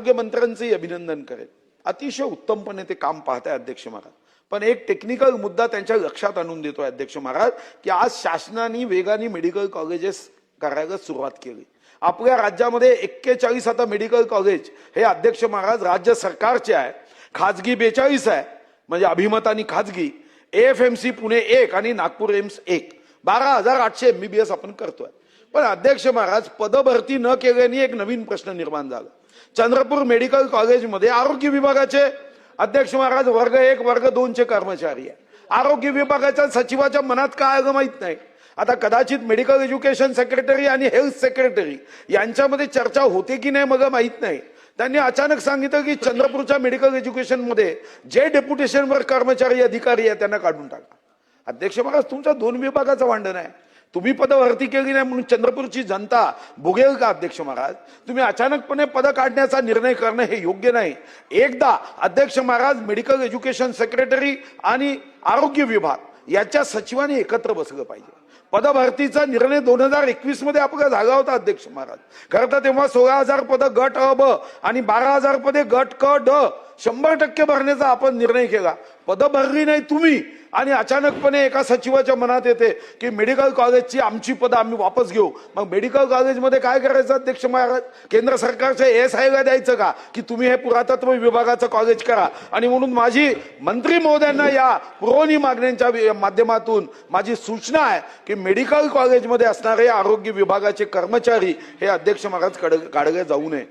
आरोग्यमंत्र्यांचंही अभिनंदन करेल। अतिशय उत्तमपणे ते काम पाहताय अध्यक्ष महाराज। पण एक टेक्निकल मुद्दा त्यांच्या लक्षात आणून देतोय अध्यक्ष महाराज की आज शासनाने वेगाने मेडिकल कॉलेजेस करायला सुरुवात केली। आपल्या राज्यामध्ये 41 आता मेडिकल कॉलेज हे अध्यक्ष महाराज राज्य सरकारचे आहे, खाजगी 42 आहे, म्हणजे अभिमत आणि खाजगी। एएफएमसी पुणे 1 आणि नागपूर एम्स 1, 12,800 एमबीबीएस आपण करतोय। पण अध्यक्ष महाराज पदभरती न केल्याने एक नवीन प्रश्न निर्माण झाला। चंद्रपूर मेडिकल कॉलेजमध्ये आरोग्य विभागाचे अध्यक्ष महाराज वर्ग 1 वर्ग 2 चे कर्मचारी आहे। आरोग्य विभागाच्या सचिवाच्या मनात काय आलं माहित नाही। आता कदाचित मेडिकल एज्युकेशन सेक्रेटरी आणि हेल्थ सेक्रेटरी यांच्यामध्ये चर्चा होते की नाही मला माहित नाही। त्यांनी अचानक सांगितलं की चंद्रपूरच्या मेडिकल एज्युकेशन मध्ये जे डेप्युटेशनवर कर्मचारी अधिकारी आहेत त्यांना काढून टाका। अध्यक्ष महाराज तुमच्या 2 विभागाचं भांडण आहे। तुम्ही पदभरती केली नाही म्हणून चंद्रपूरची जनता भोगेल का अध्यक्ष महाराज? तुम्ही अचानकपणे पद काढण्याचा निर्णय करणं हे योग्य नाही। एकदा अध्यक्ष महाराज मेडिकल एज्युकेशन सेक्रेटरी आणि आरोग्य विभाग याच्या सचिवांनी एकत्र बसलं पाहिजे। पदभरतीचा निर्णय 2021 मध्ये आपला झाला होता अध्यक्ष महाराज। खरं तर तेव्हा 16,000 पद गट अ ब आणि 12,000 पदे गट क ड 100% भरण्याचा आपण निर्णय केला। पद भरली नाही तुम्ही आणि अचानकपणे एका सचिवाच्या मनात येते की मेडिकल कॉलेजची आमची पद आम्ही वापस घेऊ। मग मेडिकल कॉलेजमध्ये काय करायचं अध्यक्ष महाराज? केंद्र सरकारच्या एएसआयला द्यायचं का की तुम्ही हे पुरातत्व विभागाचं कॉलेज करा? आणि म्हणून माझी मंत्री महोदयांना या पुरवणी मागण्यांच्या माध्यमातून माझी सूचना आहे की मेडिकल कॉलेजमध्ये असणारे आरोग्य विभागाचे कर्मचारी हे अध्यक्ष महाराज काढले जाऊ नये।